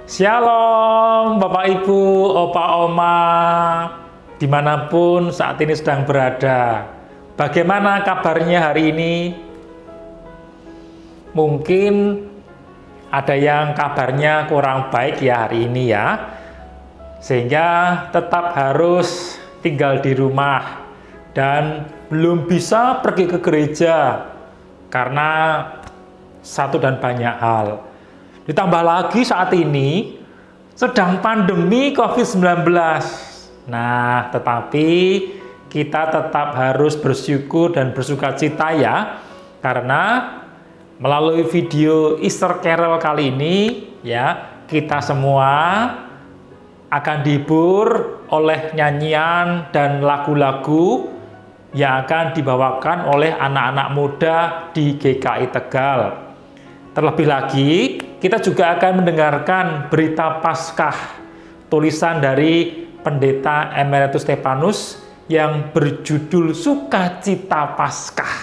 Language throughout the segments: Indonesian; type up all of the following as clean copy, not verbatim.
Shalom Bapak Ibu, Opa Oma, dimanapun saat ini sedang berada. Bagaimana kabarnya hari ini? Mungkin ada yang kabarnya kurang baik ya hari ini ya, sehingga tetap harus tinggal di rumah dan belum bisa pergi ke gereja karena satu dan banyak hal. Ditambah lagi saat ini sedang pandemi COVID-19. Nah, tetapi kita tetap harus bersyukur dan bersukacita ya, karena melalui video Easter Carol kali ini ya, kita semua akan dihibur oleh nyanyian dan lagu-lagu yang akan dibawakan oleh anak-anak muda di GKI Tegal. Terlebih lagi, kita juga akan mendengarkan berita Paskah, tulisan dari Pendeta Emeritus Stefanus yang berjudul Sukacita Paskah.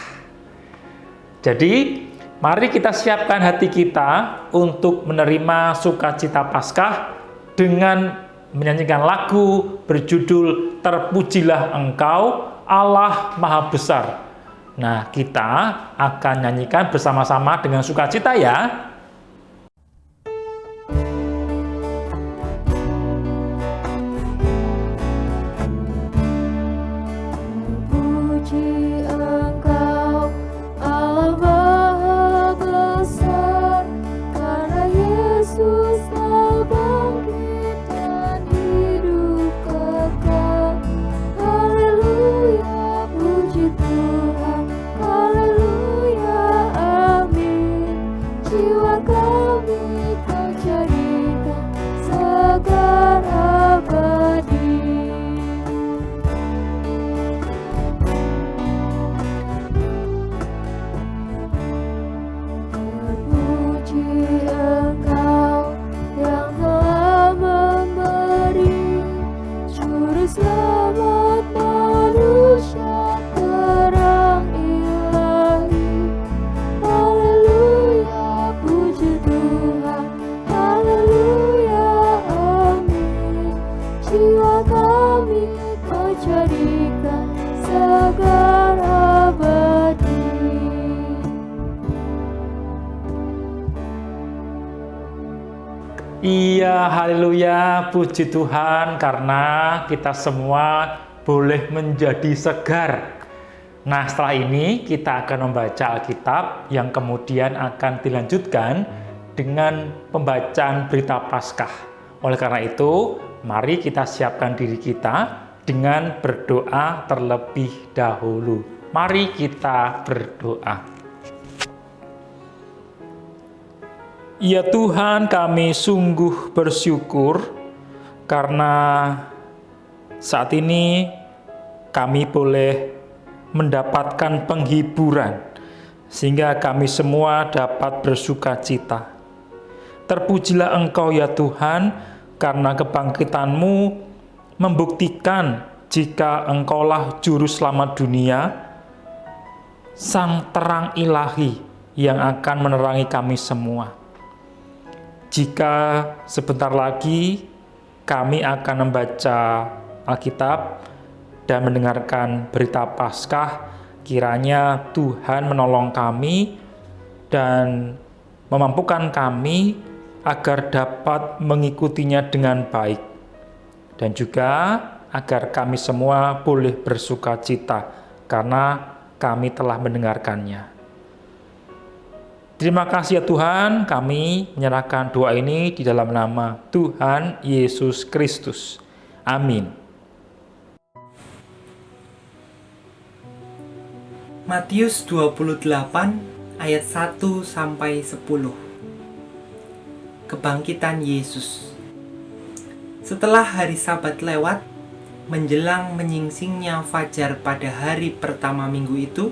Jadi, mari kita siapkan hati kita untuk menerima sukacita Paskah dengan menyanyikan lagu berjudul Terpujilah Engkau, Allah Maha Besar. Nah, kita akan nyanyikan bersama-sama dengan sukacita ya. Iya, haleluya, puji Tuhan karena kita semua boleh menjadi segar. Nah, setelah ini kita akan membaca Alkitab yang kemudian akan dilanjutkan dengan pembacaan berita Paskah. Oleh karena itu, mari kita siapkan diri kita dengan berdoa terlebih dahulu. Mari kita berdoa. Ya Tuhan, kami sungguh bersyukur karena saat ini kami boleh mendapatkan penghiburan sehingga kami semua dapat bersukacita. Terpujilah Engkau ya Tuhan, karena kebangkitan-Mu membuktikan jika Engkaulah juru selamat dunia, sang terang ilahi yang akan menerangi kami semua. Jika sebentar lagi kami akan membaca Alkitab dan mendengarkan berita Paskah, kiranya Tuhan menolong kami dan memampukan kami agar dapat mengikutinya dengan baik, dan juga agar kami semua boleh bersukacita karena kami telah mendengarkannya. Terima kasih ya Tuhan, kami menyerahkan doa ini di dalam nama Tuhan Yesus Kristus. Amin. Matius 28 ayat 1 sampai 10. Kebangkitan Yesus. Setelah hari Sabat lewat, menjelang menyingsingnya fajar pada hari pertama minggu itu,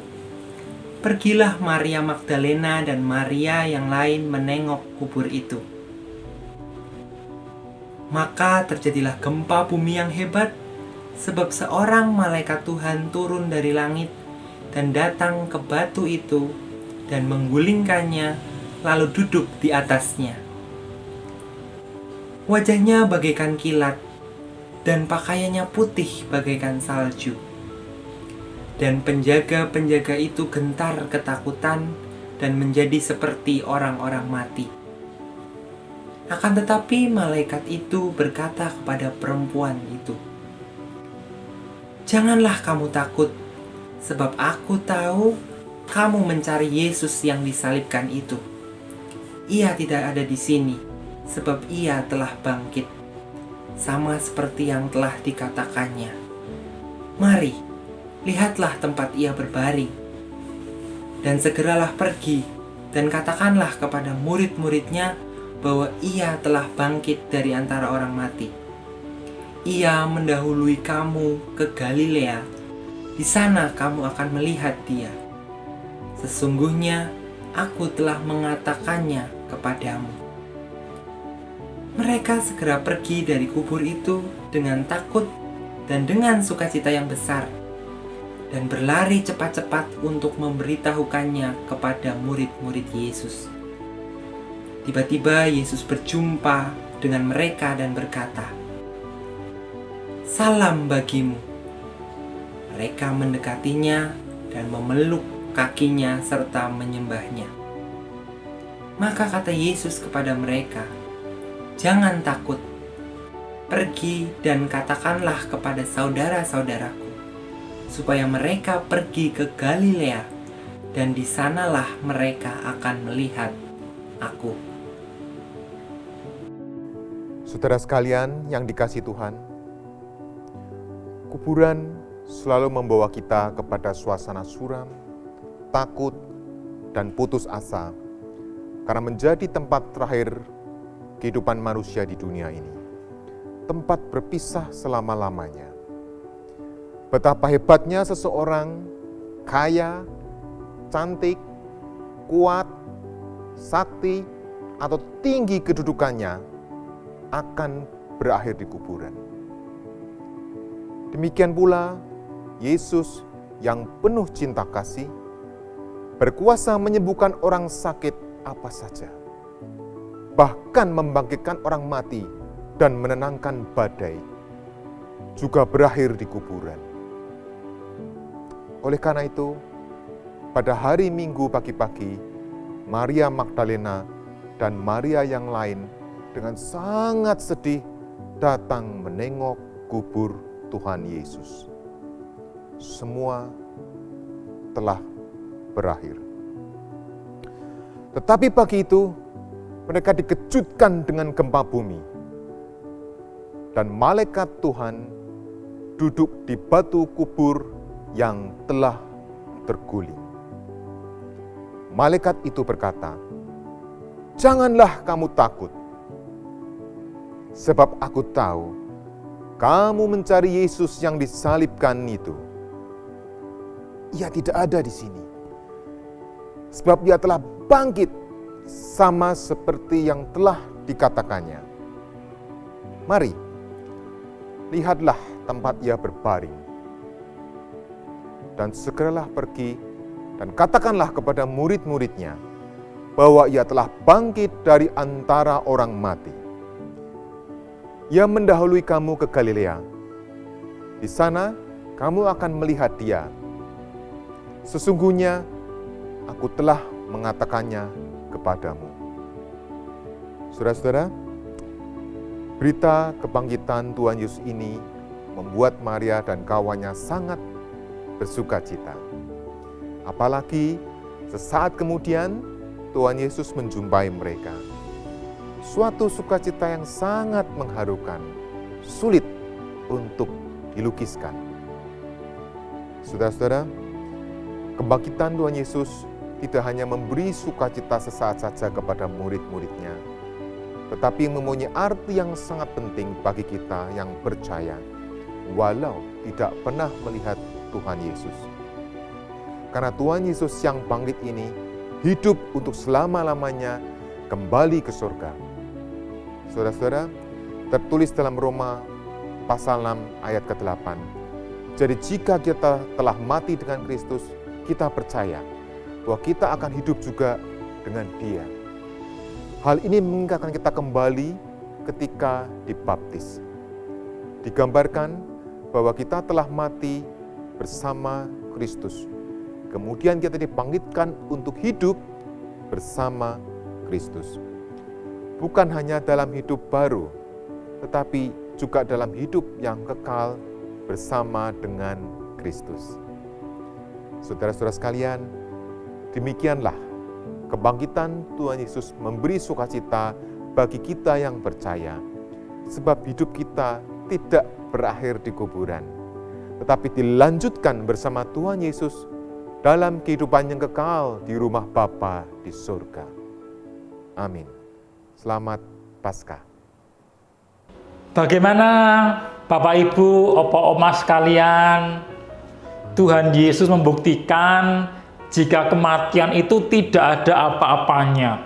pergilah Maria Magdalena dan Maria yang lain menengok kubur itu. Maka terjadilah gempa bumi yang hebat, sebab seorang malaikat Tuhan turun dari langit dan datang ke batu itu dan menggulingkannya, lalu duduk di atasnya. Wajahnya bagaikan kilat, dan pakaiannya putih bagaikan salju. Dan penjaga-penjaga itu gentar ketakutan dan menjadi seperti orang-orang mati. Akan tetapi malaikat itu berkata kepada perempuan itu, "Janganlah kamu takut, sebab aku tahu kamu mencari Yesus yang disalibkan itu. Ia tidak ada di sini, sebab ia telah bangkit, sama seperti yang telah dikatakannya. Mari, lihatlah tempat ia berbaring. Dan segeralah pergi dan katakanlah kepada murid-muridnya bahwa ia telah bangkit dari antara orang mati. Ia mendahului kamu ke Galilea. Di sana kamu akan melihat dia. Sesungguhnya aku telah mengatakannya kepadamu." Mereka segera pergi dari kubur itu dengan takut dan dengan sukacita yang besar, dan berlari cepat-cepat untuk memberitahukannya kepada murid-murid Yesus. Tiba-tiba Yesus berjumpa dengan mereka dan berkata, "Salam bagimu." Mereka mendekatinya dan memeluk kakinya serta menyembahnya. Maka kata Yesus kepada mereka, "Jangan takut. Pergi dan katakanlah kepada saudara-saudaraku, supaya mereka pergi ke Galilea, dan di sanalah mereka akan melihat aku." Saudara sekalian yang dikasihi Tuhan, kuburan selalu membawa kita kepada suasana suram, takut, dan putus asa, karena menjadi tempat terakhir kehidupan manusia di dunia ini. Tempat berpisah selama-lamanya. Betapa hebatnya seseorang kaya, cantik, kuat, sakti, atau tinggi kedudukannya akan berakhir di kuburan. Demikian pula Yesus yang penuh cinta kasih, berkuasa menyembuhkan orang sakit apa saja, bahkan membangkitkan orang mati dan menenangkan badai, juga berakhir di kuburan. Oleh karena itu, pada hari Minggu pagi-pagi, Maria Magdalena dan Maria yang lain dengan sangat sedih datang menengok kubur Tuhan Yesus. Semua telah berakhir. Tetapi pagi itu, mereka dikejutkan dengan gempa bumi. Dan malaikat Tuhan duduk di batu kubur yang telah terguling. Malaikat itu berkata, "Janganlah kamu takut, sebab aku tahu kamu mencari Yesus yang disalibkan itu. Ia tidak ada di sini, sebab ia telah bangkit sama seperti yang telah dikatakannya. Mari, lihatlah tempat ia berbaring. Dan segeralah pergi dan katakanlah kepada murid-muridnya bahwa ia telah bangkit dari antara orang mati. Ia mendahului kamu ke Galilea. Di sana kamu akan melihat dia. Sesungguhnya aku telah mengatakannya kepadamu." Saudara-saudara, berita kebangkitan Tuhan Yesus ini membuat Maria dan kawannya sangat bersuka cita. Apalagi sesaat kemudian Tuhan Yesus menjumpai mereka. Suatu sukacita yang sangat mengharukan, sulit untuk dilukiskan. Saudara-saudara, kebangkitan Tuhan Yesus tidak hanya memberi sukacita sesaat saja kepada murid-muridnya, tetapi mempunyai arti yang sangat penting bagi kita yang percaya, walau tidak pernah melihat Tuhan Yesus. Karena Tuhan Yesus yang bangkit ini hidup untuk selama-lamanya kembali ke surga. Saudara-saudara, tertulis dalam Roma pasal 6 ayat ke-8. Jadi jika kita telah mati dengan Kristus, kita percaya bahwa kita akan hidup juga dengan Dia. Hal ini mengingatkan kita kembali ketika dibaptis. Digambarkan bahwa kita telah mati bersama Kristus. Kemudian kita dibangkitkan untuk hidup bersama Kristus. Bukan hanya dalam hidup baru, tetapi juga dalam hidup yang kekal bersama dengan Kristus. Saudara-saudara sekalian, demikianlah kebangkitan Tuhan Yesus memberi sukacita bagi kita yang percaya, sebab hidup kita tidak berakhir di kuburan, tetapi dilanjutkan bersama Tuhan Yesus dalam kehidupan yang kekal di rumah Bapa di surga. Amin. Selamat Paskah. Bagaimana Bapak Ibu, Opo Oma sekalian, Tuhan Yesus membuktikan jika kematian itu tidak ada apa-apanya.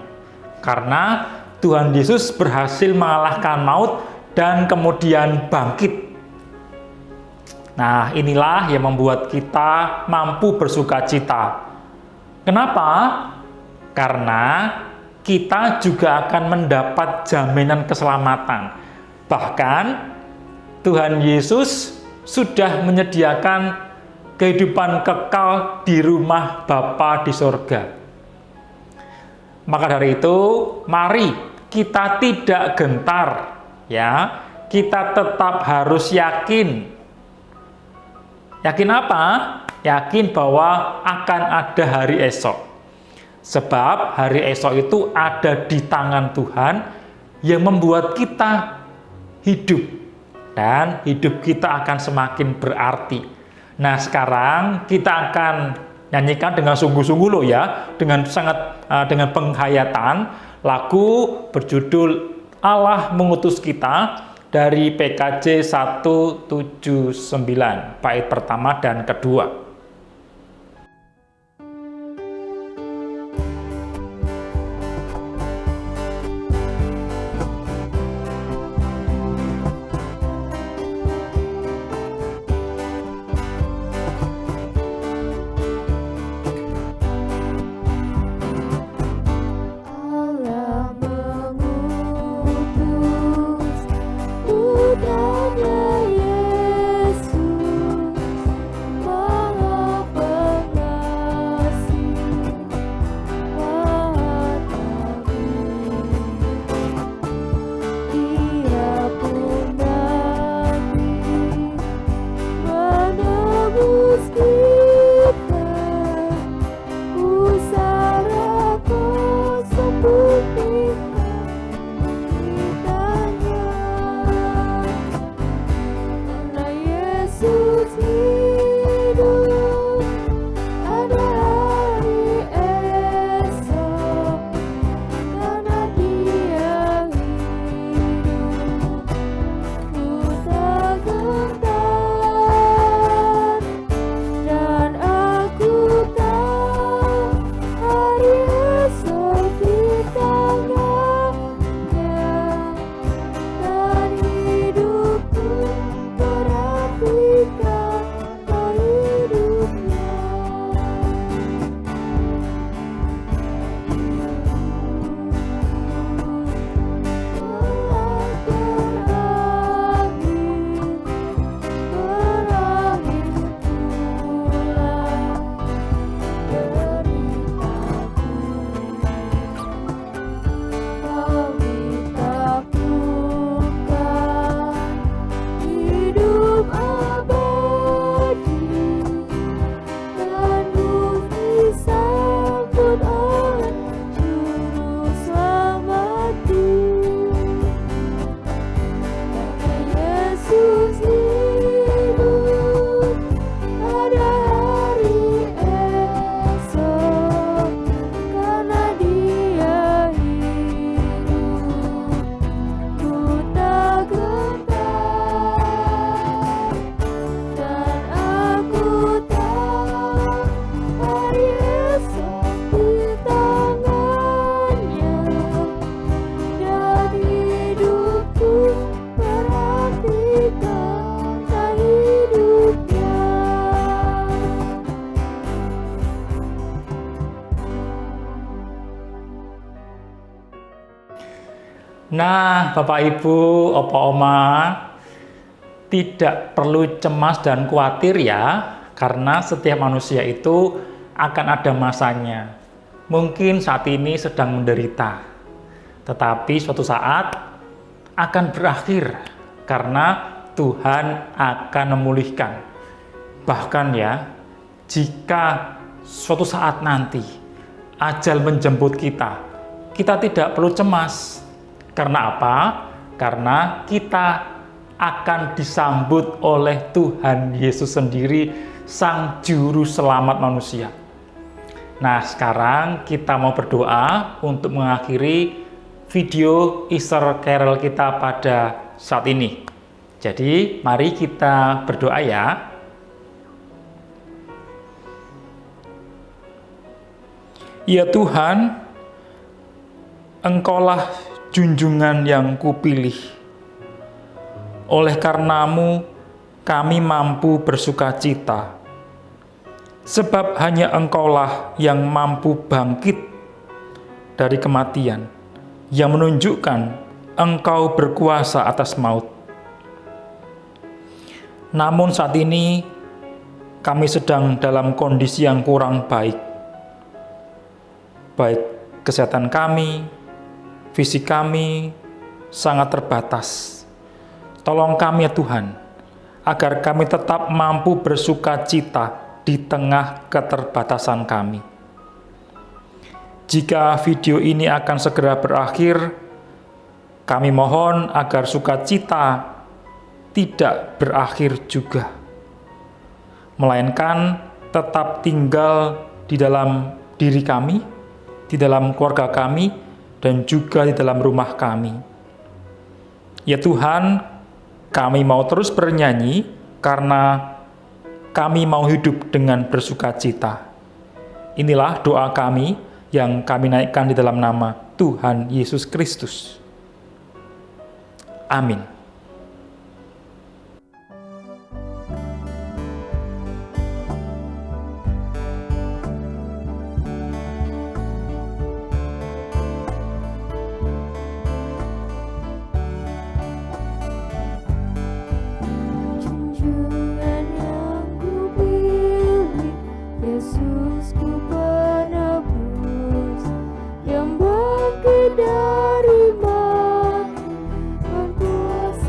Karena Tuhan Yesus berhasil mengalahkan maut dan kemudian bangkit. Nah, inilah yang membuat kita mampu bersukacita. Kenapa? Karena kita juga akan mendapat jaminan keselamatan. Bahkan Tuhan Yesus sudah menyediakan kehidupan kekal di rumah Bapa di surga. Maka dari itu, mari kita tidak gentar, ya. Kita tetap harus yakin. Yakin apa? Yakin bahwa akan ada hari esok. Sebab hari esok itu ada di tangan Tuhan yang membuat kita hidup. Dan hidup kita akan semakin berarti. Nah, sekarang kita akan nyanyikan dengan sungguh-sungguh loh ya, dengan dengan penghayatan lagu berjudul Allah Mengutus Kita dari PKJ 179, bait pertama dan kedua. Yesus, Nah, Bapak Ibu, Opa Oma, tidak perlu cemas dan khawatir ya, karena setiap manusia itu akan ada masanya. Mungkin saat ini sedang menderita, tetapi suatu saat akan berakhir karena Tuhan akan memulihkan. Bahkan ya, jika suatu saat nanti ajal menjemput kita, kita tidak perlu cemas. Karena apa? Karena kita akan disambut oleh Tuhan Yesus sendiri, Sang Juru Selamat manusia. Nah, sekarang kita mau berdoa untuk mengakhiri video Easter Carol kita pada saat ini. Jadi, mari kita berdoa ya. Ya Tuhan, Engkaulah junjungan yang kupilih. Oleh karenamu, kami mampu bersukacita. Sebab hanya Engkaulah yang mampu bangkit dari kematian, yang menunjukkan Engkau berkuasa atas maut. Namun saat ini, kami sedang dalam kondisi yang kurang baik. Baik kesehatan kami, fisik kami sangat terbatas. Tolong kami ya Tuhan, agar kami tetap mampu bersukacita di tengah keterbatasan kami. Jika video ini akan segera berakhir, kami mohon agar sukacita tidak berakhir juga, melainkan tetap tinggal di dalam diri kami, di dalam keluarga kami, dan juga di dalam rumah kami. Ya Tuhan, kami mau terus bernyanyi karena kami mau hidup dengan bersukacita. Inilah doa kami yang kami naikkan di dalam nama Tuhan Yesus Kristus. Amin. Junjungan yang kupilih, Yesusku penebus, yang bangkit dari mati, berkuasa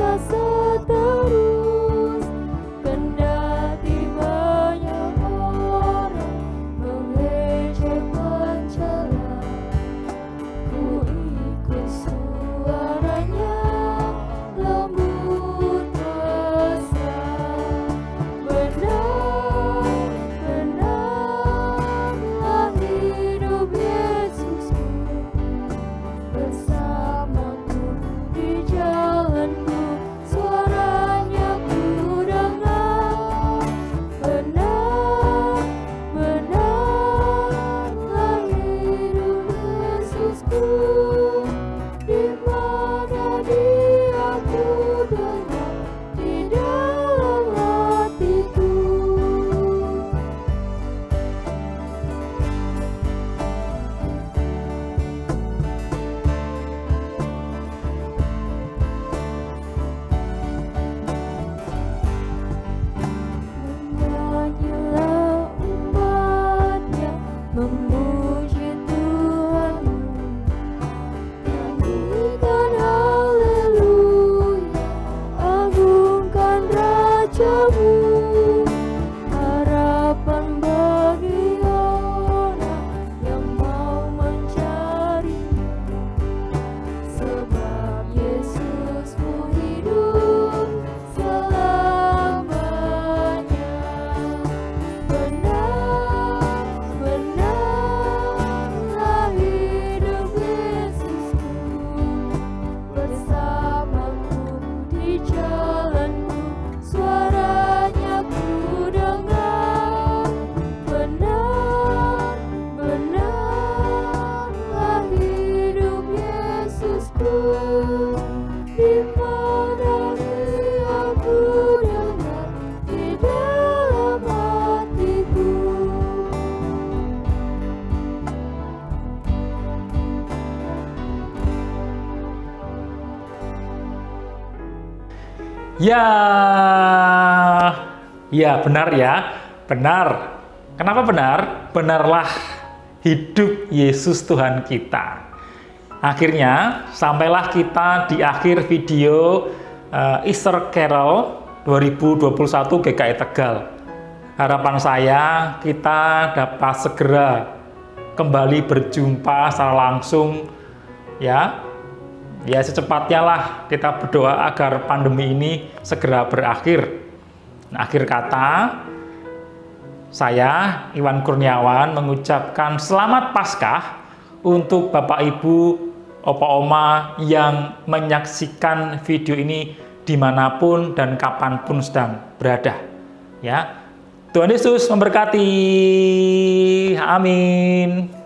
Ya, ya benar ya, benar. Kenapa benar? Benarlah hidup Yesus Tuhan kita. Akhirnya, sampailah kita di akhir video Easter Carol 2021 GKI Tegal. Harapan saya kita dapat segera kembali berjumpa secara langsung ya secepatnya lah kita berdoa agar pandemi ini segera berakhir. Nah, akhir kata saya Iwan Kurniawan mengucapkan selamat Paskah untuk Bapak Ibu, Opa Oma yang menyaksikan video ini dimanapun dan kapanpun sedang berada ya. Tuhan Yesus memberkati. Amin.